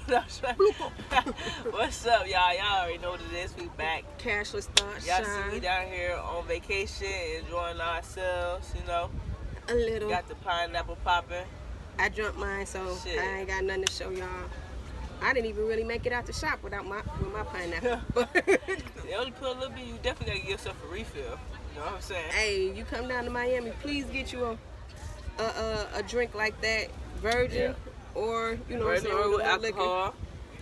What's up, y'all? Y'all already know what it is. We back. Cashless thoughts. Y'all see me down here on vacation, enjoying ourselves, you know. A little. Got the pineapple popping. I drunk mine, so Shit. I ain't got nothing to show y'all. I didn't even really make it out the shop with my pineapple. They only put a little bit. You definitely gotta give yourself a refill. You know what I'm saying? Hey, you come down to Miami, please get you a drink like that, virgin, or Virgin or with alcohol,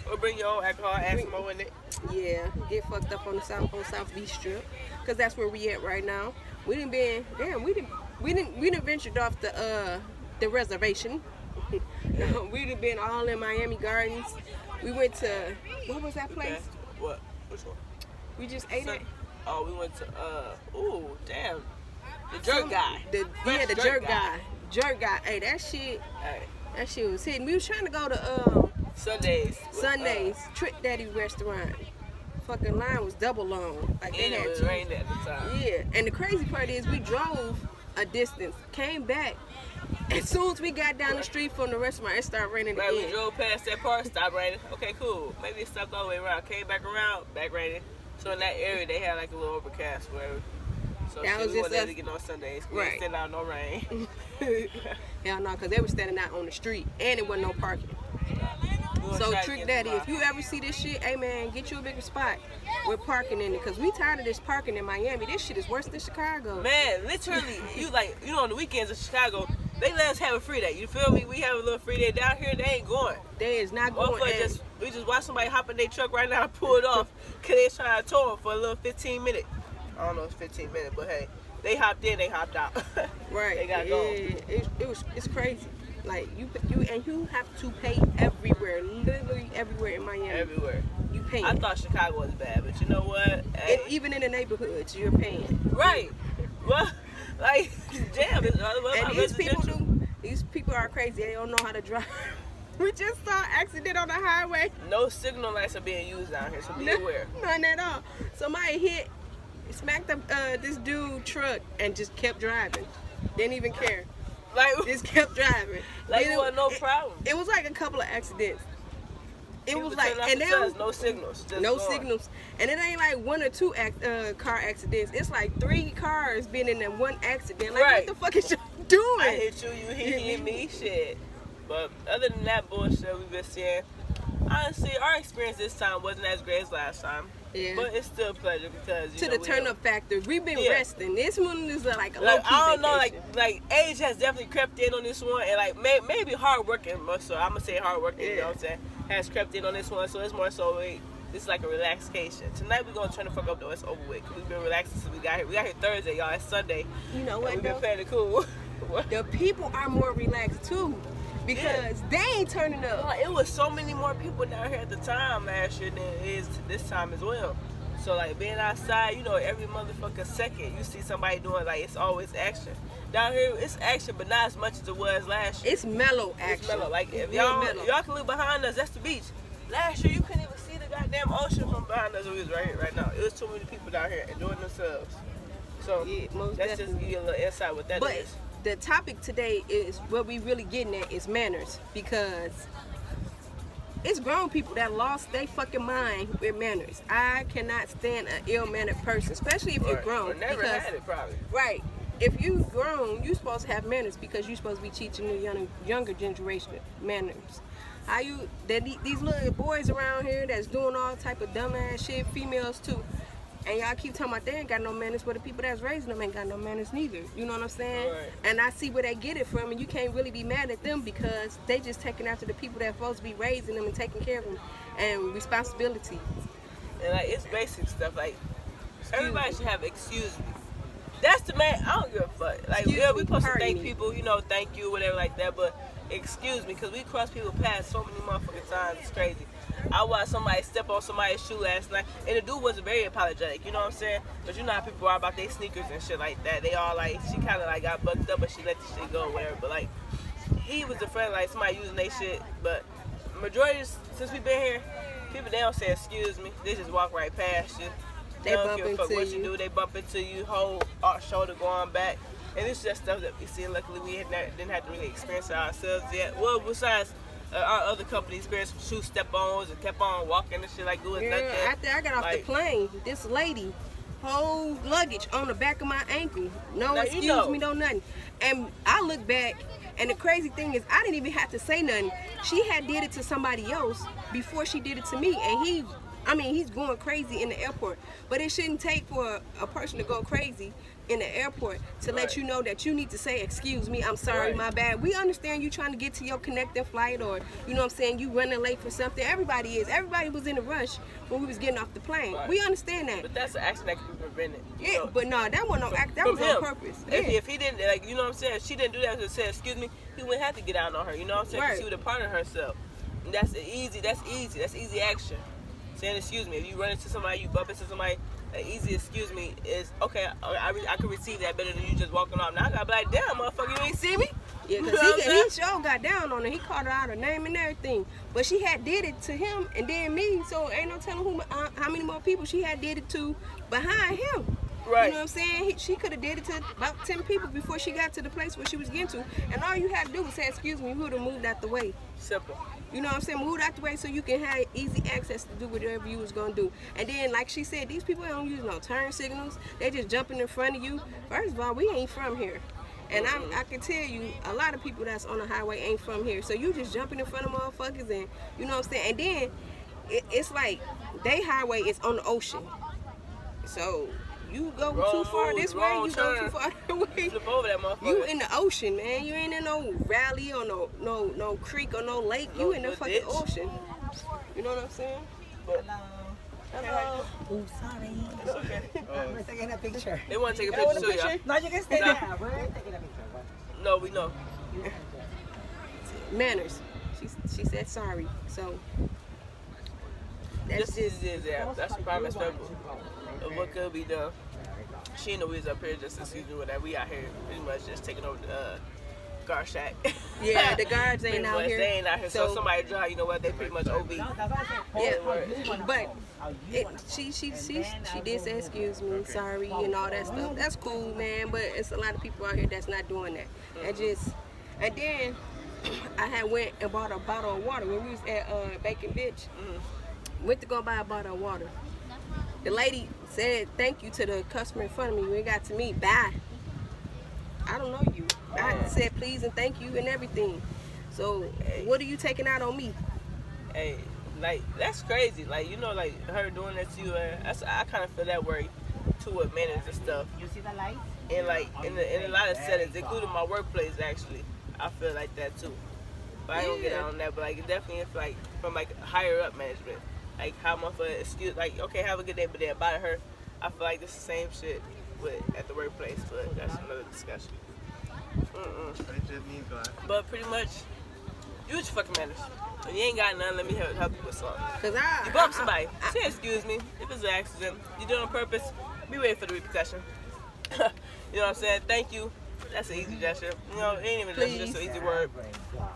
liquor. or bring your own alcohol, add some more in it. Yeah, get fucked up on South Beach Strip, cause that's where we at right now. We didn't ventured off the reservation. We done been all in Miami Gardens. We went to, what was that place? Okay. What? Which one? We just ate it. Oh, we went to ooh, damn. The jerk guy. The jerk guy. Jerk guy. Hey, that shit. Hey. That shit was hitting. We was trying to go to Sundays. Trick Daddy's restaurant. Fucking line was double long. Like And it was raining at the time. Yeah, and the crazy part is we drove a distance, came back. As soon as we got down the street from the restaurant, it started raining Right, again. we drove past that part, stopped raining. Okay, cool. Maybe it stopped all the way around. Came back around, back raining. So in that area, they had like a little overcast where. So That was we just wasn't able us. to get on Sundays. We Right. ain't standing out no rain. Hell no, because they were standing out on the street and it wasn't no parking. So Trick Daddy, if you ever see this shit, hey man, get you a bigger spot with parking in it, because we tired of this parking in Miami. This shit is worse than Chicago. Man, literally, on the weekends in Chicago, they let us have a free day. You feel me? We have a little free day down here. They ain't going. They is not going. We just watch somebody hop in their truck right now and pull it off because they trying to tow them for a little 15 minutes. I don't know if it's 15 minutes, but hey, they hopped in, they hopped out. Right. They got going. It's crazy. Like you have to pay everywhere, literally everywhere in Miami. Everywhere. You pay. I thought Chicago was bad, but you know what? Hey. Even in the neighborhoods, you're paying. Right. Well, like, damn. And these people are crazy. They don't know how to drive. We just saw an accident on the highway. No signal lights are being used down here, so be aware. None at all. Somebody smacked up this dude truck and just kept driving. Didn't even care. Like, just kept driving. Like it was no problem. It was like a couple of accidents. It was like, and there was no signals. Signals. And it ain't like one or two car accidents. It's like 3 cars being in that one accident. Like, right. What the fuck is you doing? I hit you, you hit me, shit. But other than that bullshit we've been seeing, honestly, our experience this time wasn't as great as last time. Yeah. But it's still a pleasure because to the turn up factor, we've been resting. This one is like a low key I don't know, vacation. like age has definitely crept in on this one, and like maybe hard working. So I'm gonna say hard working. Yeah. You know what I'm saying? Has crept in on this one, so it's more so this is like a relaxation. Tonight we're gonna turn the fuck up though. It's over with. We've been relaxing since we got here. We got here Thursday, y'all. It's Sunday. You know what? We've been playing it cool. The people are more relaxed too. Because they ain't turning up. Like, it was so many more people down here at the time last year than it is this time as well. So like being outside, every motherfucking second you see somebody doing, like, it's always action. Down here it's action, but not as much as it was last year. It's mellow action. It's mellow. Like if y'all can look behind us, that's the beach. Last year you couldn't even see the goddamn ocean from behind us. It was right here, right now. It was too many people down here enjoying themselves. So that's just give you a little insight what that is. The topic today is what we really getting at is manners, because it's grown people that lost their fucking mind with manners. I cannot stand an ill-mannered person, especially if you're grown. Or never had it, probably. Right. If you grown, you supposed to have manners because you're supposed to be teaching the younger generation manners. These little boys around here that's doing all type of dumbass shit, females too. And y'all keep talking about they ain't got no manners, but the people that's raising them ain't got no manners neither. You know what I'm saying? Right. And I see where they get it from, and you can't really be mad at them because they just taking after the people that's supposed to be raising them and taking care of them and responsibility. And like it's basic stuff. Like everybody should have excuse me. That's the man. I don't give a fuck. Like we supposed to thank people, thank you, whatever like that. But excuse me, because we cross people paths so many motherfucking times. It's crazy. I watched somebody step on somebody's shoe last night, and the dude wasn't very apologetic, you know what I'm saying? But you know how people are about their sneakers and shit like that. They all like, she kind of like got bucked up, but she let the shit go or whatever. But like, he was a friend, like somebody using their shit. But majority, since we been here, people, they don't say excuse me. They just walk right past you. They bump into what you do. They bump into you, whole shoulder going back. And it's just stuff that we see. Luckily, we didn't have to really experience it ourselves yet. Well, besides our other company experienced some shoe step-ons and kept on walking and shit like doing nothing. After I got off the plane, this lady, whole luggage on the back of my ankle. No now, excuse me, no nothing. And I look back, and the crazy thing is, I didn't even have to say nothing. She had did it to somebody else before she did it to me, and he's going crazy in the airport. But it shouldn't take for a person to go crazy in the airport to let you know that you need to say, excuse me, I'm sorry, my bad. We understand you trying to get to your connecting flight, or you know what I'm saying, you running late for something. Everybody was in a rush when we was getting off the plane. We understand that. But that's an action that could be prevented. Yeah, but no, that wasn't no act. That was on purpose. If he didn't, like, you know what I'm saying, she didn't do that to say excuse me, he wouldn't have to get out on her. You know what I'm saying? Because she would have pardoned herself. And that's easy action. Saying excuse me. If you run into somebody, you bump into somebody, an easy excuse me is okay. I can receive that better than you just walking off. Now I gotta be like, damn, motherfucker, you ain't see me? Yeah, because he sure got down on her. He called her out her name and everything. But she had did it to him and then me, so ain't no telling how many more people she had did it to behind him. Right. You know what I'm saying? She could have did it to about 10 people before she got to the place where she was getting to. And all you had to do was say, excuse me, we would have moved out the way. Simple. You know what I'm saying? Moved out the way so you can have easy access to do whatever you was going to do. And then, like she said, these people don't use no turn signals. They just jumping in front of you. First of all, we ain't from here. And I can tell you, a lot of people that's on the highway ain't from here. So you just jumping in front of motherfuckers and, you know what I'm saying? And then, it's like, they highway is on the ocean. So you go too far this way, you go too far that way. Flip over that motherfucker. You in the ocean, man. You ain't in no valley or no creek or no lake. You in the fucking ocean. You know what I'm saying? Hello. Oh, sorry. It's okay. We're taking a picture. They want to take a picture too, y'all. No, you can stay there. We're taking a picture. No, we know. Manners. She said sorry. So that's just that's the prime example of what could be done. She ain't know we was up here just excuse me whatever. We out here pretty much just taking over the guard shack. Yeah, the guards ain't out here. They ain't out here. So somebody drive, you know what? They pretty much OB. Yeah, but she did say excuse me, sorry, and all that stuff. That's cool, man. But it's a lot of people out here that's not doing that. And then I had went and bought a bottle of water when we was at Bacon Bitch. Went to go buy a bottle of water. The lady said thank you to the customer in front of me. When it got to me, bye. I don't know you. I said please and thank you and everything. So what are you taking out on me? Hey, like that's crazy. Like you know, like her doing that to you. I kind of feel that way too with manners and stuff. You see the light? And like in a lot of settings, including my workplace, actually, I feel like that too. But I don't get out on that. But like it definitely is like from like higher up management. Like how motherfucker excuse like okay have a good day, but then about her, I feel like it's the same shit at the workplace, but that's another discussion. But pretty much, use your fucking manners. If you ain't got none, let me help you with something. Cause you bump somebody, say excuse me. If it's an accident, you do it on purpose. Be ready for the repercussion. You know what I'm saying? Thank you. That's an easy gesture. You know, it ain't even just an easy word.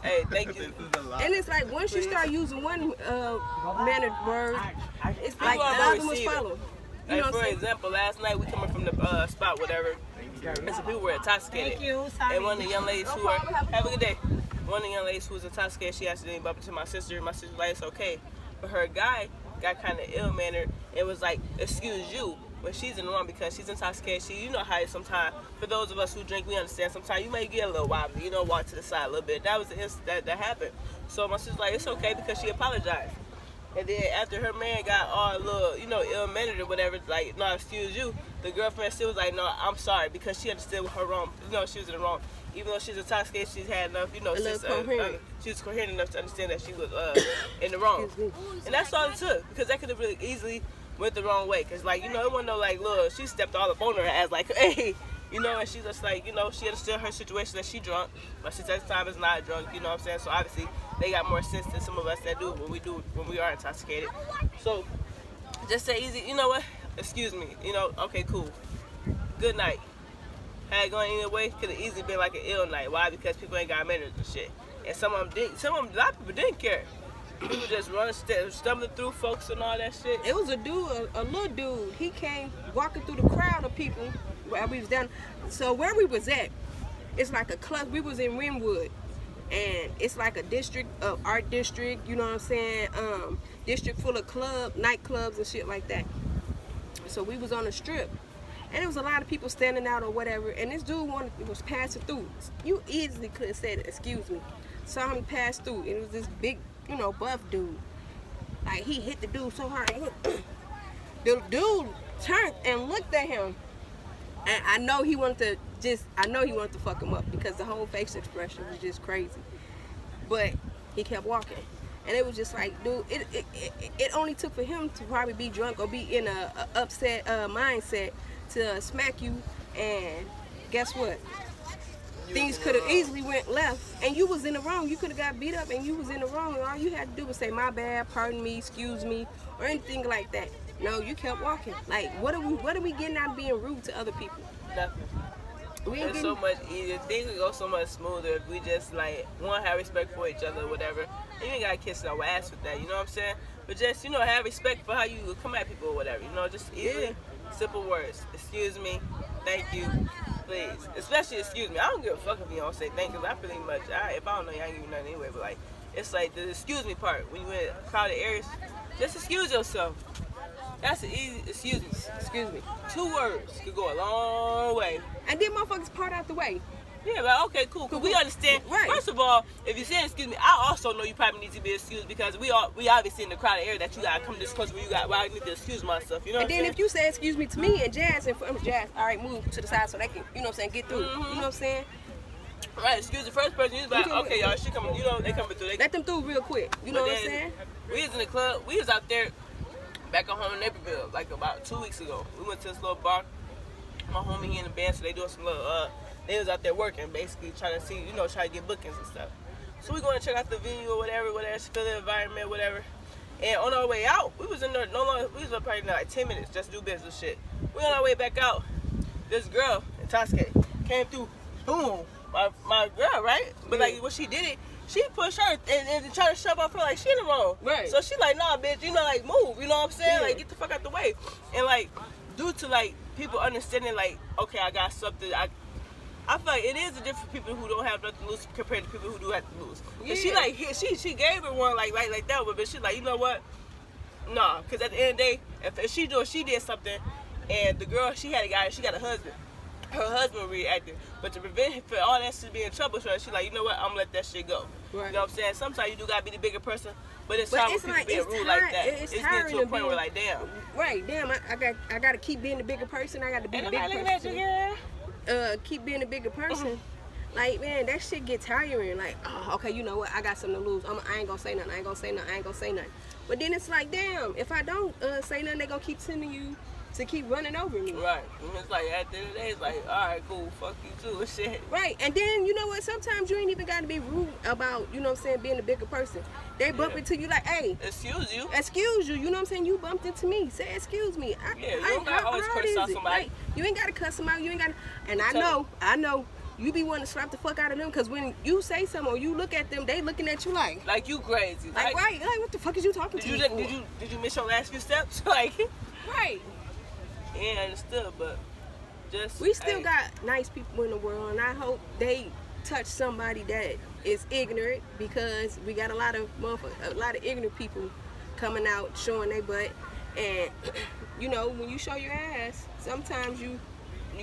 Hey, thank you. And it's like once you start using one mannered word, it's like the other ones follow. You know like for example, last night we coming from the spot, whatever, and some people were intoxicated. Thank you. Sorry. And one of the young ladies who were, have a good day. One of the young ladies who was intoxicated, she accidentally bumped into my sister. My sister was like, it's okay. But her guy got kind of ill-mannered and was like, excuse you, when she's in the wrong because she's intoxicated. You know how it is sometimes, for those of us who drink, we understand sometimes you may get a little wobbly, you know, walk to the side a little bit. That was the incident that happened. So my sister's like, it's okay because she apologized. And then after her man got all a little, you know, ill-mannered or whatever, like, no, excuse you, the girlfriend still was like, no, I'm sorry, because she understood her wrong. You know, she was in the wrong. Even though she's intoxicated, she's had enough, you know, she was coherent enough to understand that she was in the wrong. And that's all it took, because that could have really easily went the wrong way. Because, like, you know, it wasn't no, like, look, she stepped all up on her ass, like, hey, you know, and she's just like, you know, she understood her situation that she drunk, but she at the time is not drunk, you know what I'm saying? So obviously, they got more sense than some of us that do when we are intoxicated. So just say easy, you know what? Excuse me, you know, okay, cool. Good night. Had it gone either way, could have easily been like an ill night. Why? Because people ain't got manners and shit. And some of them didn't. A lot of people didn't care. People just stumbling through folks and all that shit. It was a dude, a little dude. He came walking through the crowd of people while we was down. So where we was at, it's like a club. We was in Wynwood. and it's like a district, art district, you know what I'm saying? District full of nightclubs and shit like that. So we was on a strip, and there was a lot of people standing out or whatever, and this dude was passing through. You easily could have said, excuse me. Saw him pass through, and it was this big, you know, buff dude. Like, he hit the dude so hard. The dude turned and looked at him, and I know he wanted to fuck him up because the whole face expression was just crazy. But he kept walking, and it was just like, dude, it only took for him to probably be drunk or be in a upset mindset to smack you, and guess what? Things could have easily went left, and you was in the wrong. You could have got beat up, and you was in the wrong, and all you had to do was say, my bad, pardon me, excuse me, or anything like that. No, you kept walking. Like, what are we getting out of being rude to other people? Nothing. We ain't It's getting, so much easier. Things would go so much smoother if we just, like, one, have respect for each other or whatever. And you ain't got to kiss no ass with that, you know what I'm saying? But just, you know, have respect for how you come at people or whatever. You know, just easy, simple words. Excuse me, thank you, please. Especially excuse me. I don't give a fuck if you don't say thank you. I pretty much, if I don't know you, I ain't give you nothing anyway. But, like, it's like the excuse me part. When you in crowded areas, just excuse yourself. That's an easy, excuse me. 2 words could go a long way. and then motherfuckers part out the way. Yeah, like, okay, cool. Cause we understand. Right. First of all, if you say excuse me, I also know you probably need to be excused because we obviously in the crowded area that you gotta come this close where I need to excuse myself. You know what And I'm then saying? if you say excuse me to me and Jazz, and Jazz, all right, move to the side so they can, you know what I'm saying, get through. You know what I'm saying? Right, excuse the first person, you was like, okay, y'all, she coming, you know, they coming through. Let them through real quick. You know But what I'm then, saying? We was in the club, we was out there back at home in Naperville, like about 2 weeks ago. We went to this little bar. My homie, he in the band, so they doing some little, they was out there working, basically trying to see, you know, trying to get bookings and stuff. So we going to check out the venue or whatever, feel the environment, whatever. And on our way out, we was in there we was there probably like 10 minutes just to do business shit. We on our way back out, this girl in Tosca came through, boom, my girl, right? But like when she did it, she pushed her and tried to shove off her like she in the wrong. Right. So she like, nah, bitch, you know, like move, you know what I'm saying? Yeah. Like get the fuck out the way. And like due to like people understanding like, okay, I got something, I feel like it is a different people who don't have nothing to lose compared to people who do have to lose. Yeah. And she like she gave her one like that, but she like, you know what? Nah, because at the end of the day, if she did something, and the girl she got a husband. Her husband reacted, but to prevent for all that shit to be in trouble, so she like, you know what? I'm gonna let that shit go. Right. You know what I'm saying? Sometimes you do gotta be the bigger person, but it's But hard it's when like- people being it's rude like tired- that. it's It's tiring getting to a to point be- where like, damn. Right, damn, I gotta keep being the bigger person. I gotta be Ain't the bigger nobody looking at you, person. girl. Keep being the bigger person. Like, man, that shit get tiring. Like, oh, okay, you know what? I got something to lose. I ain't gonna say nothing. But then it's like, damn, if I don't say nothing, they gonna keep sending you to keep running over me. Right. And it's like at the end of the day, it's like, all right, cool, fuck you too, shit. Right, and then you know what? Sometimes you ain't even gotta be rude about, you know what I'm saying, being a bigger person. They bump Yeah. into you like, hey, Excuse you. excuse you, you know what I'm saying? You bumped into me. Say excuse me. Yeah, you don't gotta always curse out somebody. Like, you ain't gotta cuss them out. You ain't gotta. And Tell I know. You be wanting to slap the fuck out of them because when you say something or you look at them, they looking at you like you crazy. right, like what the fuck is you talking to me for? Did you miss your last few steps? Like, Right. yeah, understood, but just We still hey, got nice people in the world, and I hope they touch somebody that is ignorant because we got a lot of ignorant people coming out showing their butt, and you know when you show your ass, sometimes you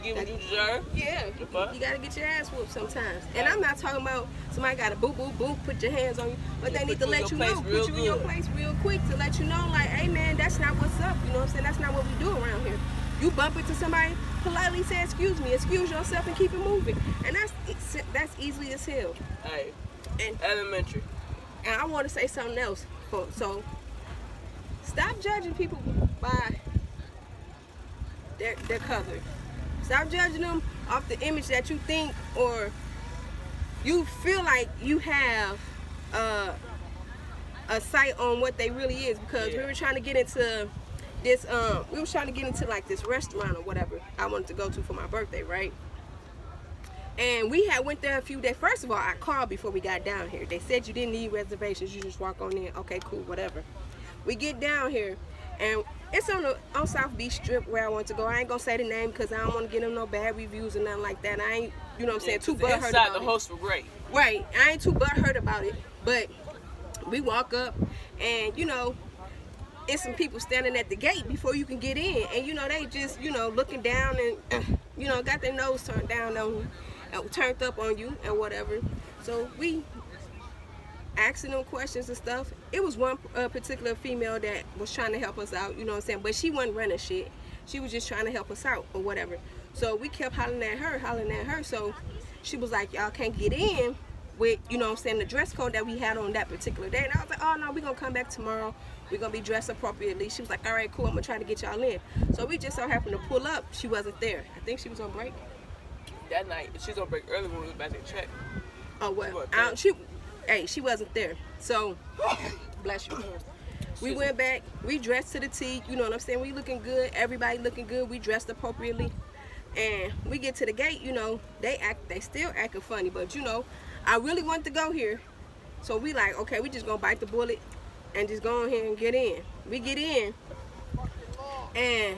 get what you deserve. yeah, The fuck? you gotta get your ass whooped sometimes. And I'm not talking about somebody got to boop boop boop put your hands on you, but they need to let you know, put you in your place real quick to let you know, like, hey man, that's not what's up. You know what I'm saying? That's not what we do around here. You bump into somebody, politely say excuse me, excuse yourself, and keep it moving. And that's easily as hell. Hey, And elementary. I want to say something else. So stop judging people by their color. Stop judging them off the image that you think or you feel like you have a sight on what they really is. Because we were trying to get into this, like this restaurant or whatever I wanted to go to for my birthday, right? And we had went there a few days. First of all, I called before we got down here. They said you didn't need reservations. You just walk on in. Okay, cool, whatever. We get down here, and it's on South Beach Strip where I want to go. I ain't gonna say the name because I don't want to get them no bad reviews or nothing like that. I ain't you know what I'm saying, too The butthurt inside, about the it. hosts were great. Right, I ain't too butthurt about it, but we walk up and, you know, it's some people standing at the gate before you can get in, and, you know, they just, you know, looking down and, you know, got their nose turned down on you, turned up on you and whatever. So we asking them questions and stuff. It was one particular female that was trying to help us out, you know what I'm saying, but she wasn't running shit. She was just trying to help us out or whatever. So we kept hollering at her. So she was like, y'all can't get in with, you know what I'm saying, the dress code that we had on that particular day. And I was like, oh no, we're gonna come back tomorrow. We're gonna be dressed appropriately. She was like, all right, cool, I'm gonna try to get y'all in. So we just so happened to pull up. She wasn't there. I think she was on break. That night, she was on break early when we was about to check. Oh well, she wasn't there. So bless you. We went back, we dressed to the T, you know what I'm saying? We looking good, everybody looking good, we dressed appropriately. And we get to the gate, you know, they still acting funny, but you know, I really want to go here. So we like, okay, we just gonna bite the bullet and just go ahead and get in. We get in, and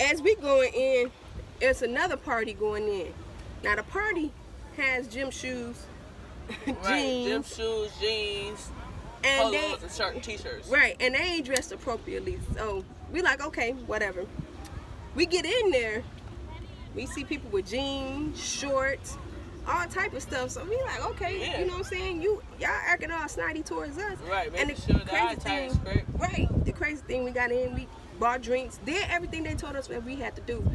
as we going in, there's another party going in. Now the party has gym shoes, Right, gym jeans, shoes, jeans, and polos, and shirt and t-shirts. right, and they ain't dressed appropriately. So we like, okay, whatever. We get in there, we see people with jeans, shorts, all type of stuff. So we like, okay, Yeah. you know what I'm saying? Y'all acting all snotty towards us. Right, and making sure the eye tie is straight. right, the crazy thing, we got in, we bought drinks, did everything they told us that we had to do.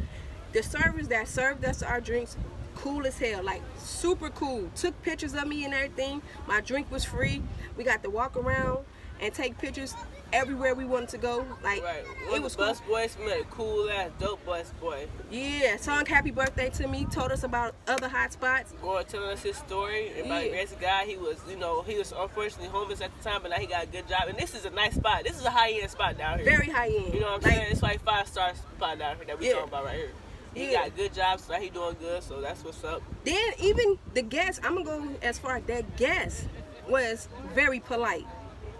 The servers that served us our drinks, cool as hell, like super cool. Took pictures of me and everything. My drink was free. We got to walk around and take pictures everywhere we wanted to go. Like, Right, it was bus cool. boys, we met a cool ass dope bus boy. Yeah, sung happy birthday to me, told us about other hot spots. Going telling us his story about Yeah. the crazy guy. He was, you know, he was unfortunately homeless at the time, but now he got a good job. And this is a nice spot. This is a high end spot down here. Very high end. You know what I'm saying? It's like 5-star spot down here that we Yeah. talking about right here. He Yeah. got good jobs, so now he doing good. So that's what's up. Then even the guest, I'm gonna go as far as that guest was very polite.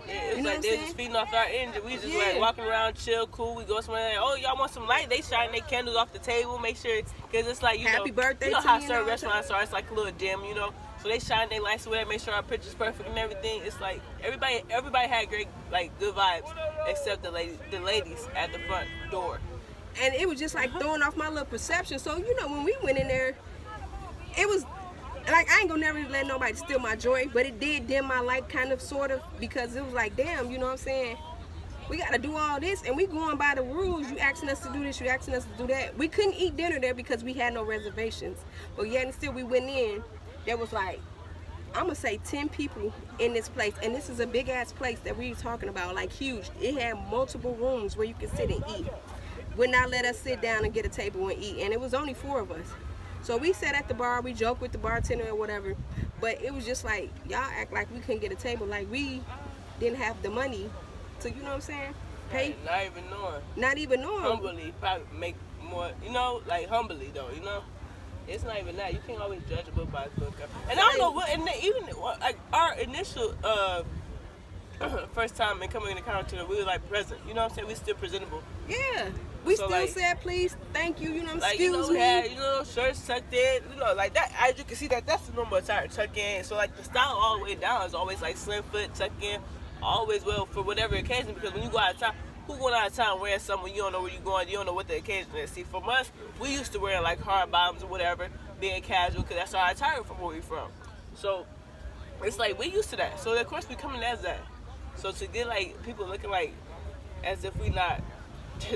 Yeah, it's You know like what I'm they're saying? just feeding off our energy. We just Yeah. like walking around, chill, cool. We go somewhere. Like, oh, y'all want some light? They shine their candles off the table. Make sure, cause it's like Happy birthday You know to how me and certain all that. restaurants are. It's like a little dim, you know. So they shine their lights away, make sure our picture's perfect and everything. It's like everybody had great, like, good vibes, except the ladies at the front door. And it was just like throwing off my little perception. So, you know, when we went in there, it was like, I ain't gonna never let nobody steal my joy, but it did dim my light kind of, sort of, because it was like, damn, you know what I'm saying? We gotta do all this, and we going by the rules. You asking us to do this, you asking us to do that. We couldn't eat dinner there because we had no reservations. But yet and still we went in, there was like, I'm gonna say 10 people in this place, and this is a big ass place that we were talking about, like huge. It had multiple rooms where you could sit and eat. Would not let us sit down and get a table and eat, and it was only 4 of us. So we sat at the bar, we joked with the bartender or whatever, but it was just like, y'all act like we couldn't get a table, like we didn't have the money to, you know what I'm saying, pay, Not even knowing. not even knowing. Humbly, probably make more, you know, like humbly though, you know. It's not even that. You can't always judge a book by its book. And I don't know what, and even like our initial first time in coming in the counter, we were like present. You know what I'm saying? We still presentable. Yeah, we So, still like- said please, thank you, you know, Like, excuse you know, we me. had, you know, shirts tucked in, you know, like that. As you can see, that's the normal attire, tuck in. So, like, the style all the way down is always like slim fit, tuck in, always well for whatever occasion. Because when you go out of town, who going out of town wearing something you don't know where you're going, you don't know what the occasion is. See, for us, we used to wear like hard bottoms or whatever, being casual, because that's our attire from where we from. So, it's like we used to that. So, of course, we coming as that. So, to get like people looking like as if we not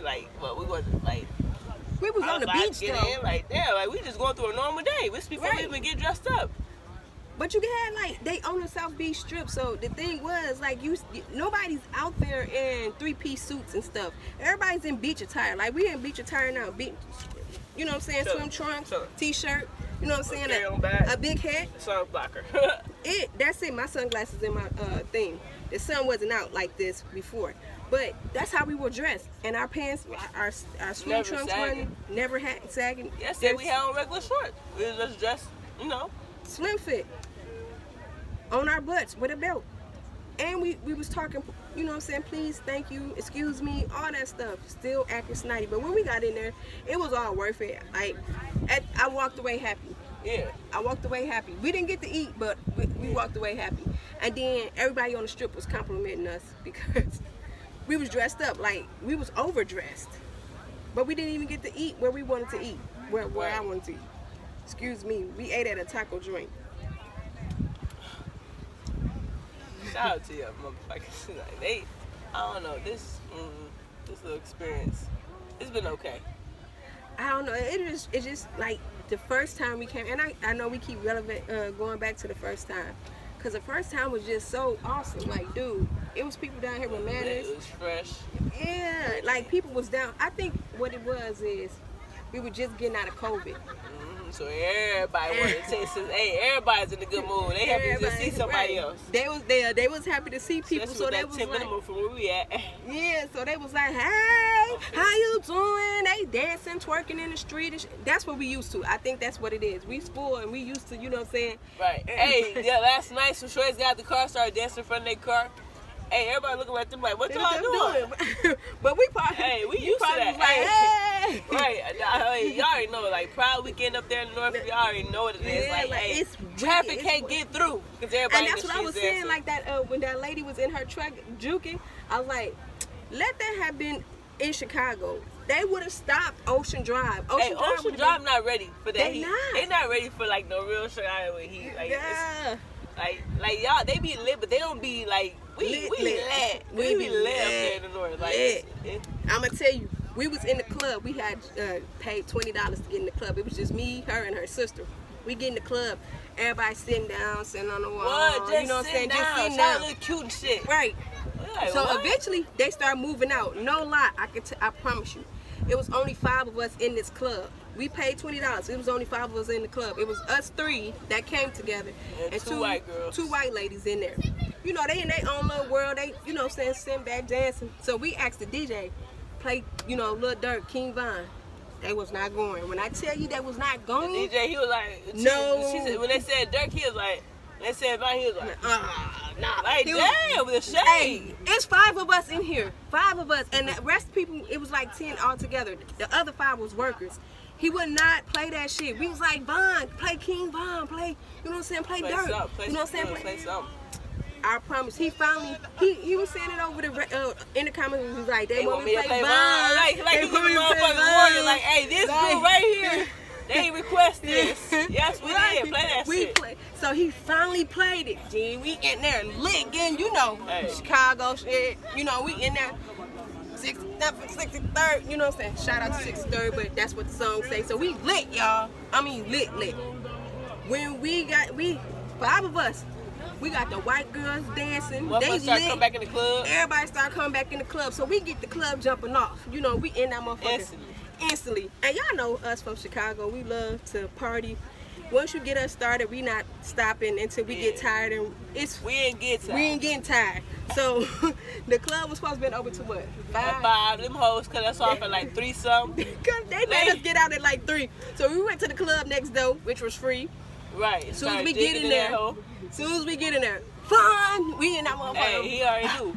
like, well, we going to like. We was on the outside beach get though. in, like, damn, like we just going through a normal day. This before we Right. even get dressed up. But you had like, they own the South Beach Strip, so the thing was like, nobody's out there in 3-piece suits and stuff. Everybody's in beach attire. Like, we in beach attire now. You know what I'm saying? Sure. Swim trunks, Sure. t-shirt. You know what I'm saying? carry-on bag. A big hat. Sun blocker. That's it. My sunglasses in my thing. The sun wasn't out like this before, but that's how we were dressed. And our pants, our swim Never trunks sagging. running, never had sagging. Yesterday we had on regular shorts. We was just dressed, you know. Slim fit on our butts with a belt. and we was talking, you know what I'm saying, please, thank you, excuse me, all that stuff, still acting snotty. But when we got in there, it was all worth it. Like, I walked away happy. Yeah. I walked away happy. We didn't get to eat, but we walked away happy. And then everybody on the strip was complimenting us because we was dressed up, like we was overdressed. But we didn't even get to eat where we wanted to eat, where I wanted to eat. Excuse me, we ate at a taco joint. Shout out to y'all motherfuckers. Like, I don't know, this little experience, it's been okay. I don't know, it's just like the first time we came, and I know we keep going back to the first time. Because the first time was just so awesome. Like, dude, it was people down here with manners. It was fresh. Yeah, like people was down. I think what it was is we were just getting out of COVID. So everybody wanted to say, hey, everybody's in a good mood. They happy to see somebody else. They was there. They was happy to see people. That's so what they that was 10 like, minimum from where we at. yeah. So they was like, hey, how you doing? They dancing, twerking in the street. And that's what we used to. I think that's what it is. We spoiled and we used to, you know what I'm saying? Right. Hey, yeah, last night some shorties got out the car, started dancing in front of their car. Hey, everybody looking at them like, what y'all doing? But we probably, hey, we used to that. Was like, hey. Right. Y'all already know, like, Pride Weekend up there in the north, y'all already know what it is. Yeah, like, hey, it's traffic it's can't get through because everybody and that's what I was saying, like that when that lady was in her truck juking, I was like, let that have been in Chicago. They would have stopped Ocean Drive. Ocean Drive not ready for that they heat. Not. They not ready for like no real Chicago heat. Like, yeah. Like y'all, they be lit, but they don't be like we lit. We be lit up there in the north. Like, I'm gonna tell you, we was in the club. We had paid $20 to get in the club. It was just me, her, and her sister. We get in the club. Everybody sitting down, sitting on the wall. What? Just you know what I'm saying? down. Just sitting Y'all down. look cute and shit. Right. Like, So what? eventually they start moving out. No lie, I promise you. It was only 5 of us in this club. We paid $20. It was only 5 of us in the club. It was us 3 that came together. And two white girls. 2 white ladies in there. You know, they in their own little world. They, you know what I'm saying, sitting back dancing. So we asked the DJ, play, you know, Lil Durk, King Von. They was not going. When I tell you they was not going. The DJ, he was like, no. She said, when they said Durk, he was like, they said Von, he was like, nah. like, damn, with a shade. Hey, it's 5 of us in here. 5 of us. And the rest of people, it was like 10 altogether. The other 5 was workers. He would not play that shit. We was like, Von, play King Von, play, you know what I'm saying, play Durk. You know what I'm saying? Play something. I promise. He finally, he was saying it over the in the comments. He was like, they want me to play Von. Like he give a motherfucking warning, like, hey, this group right here, they request this. Yes, we did. Play that shit. So he finally played it. Gee, we in there lit again, you know, Chicago shit. You know, we in there. 63rd, you know what I'm saying? Shout out to 63rd, but that's what the song say. So we lit, y'all. I mean lit. When we 5 of us, we got the white girls dancing. They start lit. coming back in the club. Everybody start coming back in the club. So we get the club jumping off. You know, we in that motherfucker. Instantly. And y'all know us from Chicago, we love to party. Once you get us started, we not stopping until we get tired, and we ain't getting tired. So the club was supposed to be open to what? 5? 5. Them hoes cut us off at like 3 something. They made us get out at like 3. So we went to the club next door, which was free. Right. As soon as we get in there, fun. We in that motherfucker. Hey, he already knew.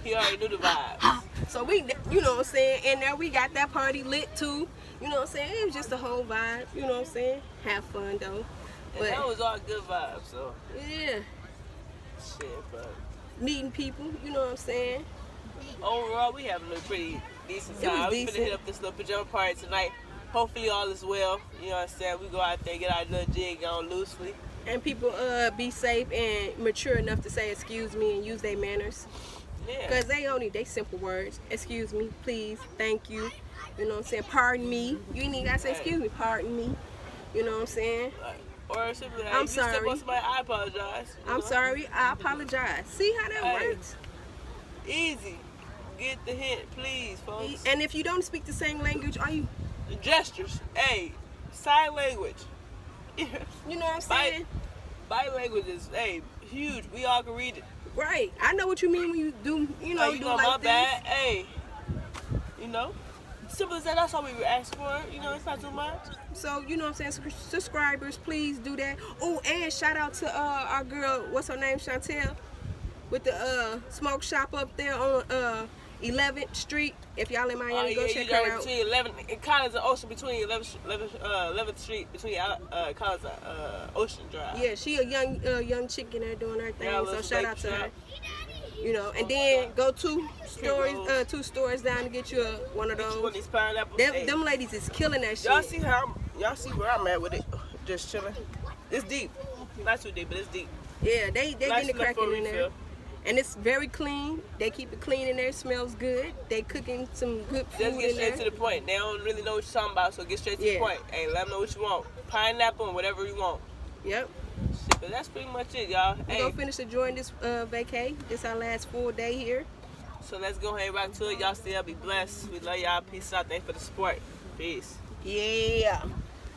He already knew the vibes. So we, you know what I'm saying, in there we got that party lit too. You know what I'm saying? It was just a whole vibe. You know what I'm saying? Have fun though. But that was all good vibes. So yeah. Shit, but meeting people. You know what I'm saying? Overall, we having a pretty decent time. We finna hit up this little pajama party tonight. Hopefully all is well. You know what I'm saying? We go out there, get our little jig on loosely. And people be safe and mature enough to say excuse me and use their manners. Yeah. Because they simple words. Excuse me, please, thank you. You know what I'm saying? Pardon me. You ain't even gotta say excuse me, pardon me. You know what I'm saying? Or simply like, I'm if sorry. you step on somebody, I apologize. I'm sorry, I apologize. See how that works? Easy. Get the hint, please, folks. And if you don't speak the same language, are you? Gestures. Hey, sign language. You know what I'm saying? Body language is, huge. We all can read it. Right. I know what you mean when you do, do like my this. bad. Hey, simple as that. That's all we were asking for. It's not too much. So, you know what I'm saying? Subscribers, please do that. Oh, and shout out to our girl, what's her name, Chantel? with the smoke shop up there on 11th Street. If y'all in Miami, go check her out. Between 11th and Collins and Ocean, between 11th Street, between Collins and Ocean Drive. Yeah, she a young chick in there doing her thing. Yeah, So shout out to her. trap. You know, and then go two stores down to get you one of Get you one of those. these pineapples. Them ladies is killing that shit. Y'all see where I'm at with it? Just chilling. It's deep. Not too deep, but it's deep. Yeah, they Nice getting it enough for a cracking in there. refill. And it's very clean. They keep it clean in there. Smells good. They cooking some good food Just get in straight there. to the point. They don't really know what you're talking about, so get straight to the point. Hey, let them know what you want. Pineapple and whatever you want. Yep. Shit, but that's pretty much it, y'all. We're Hey, gonna finish enjoying this vacay. This our last full day here. so let's go ahead and rock to it. Y'all still be blessed. We love y'all. Peace out. Thanks for the support. Peace. Yeah.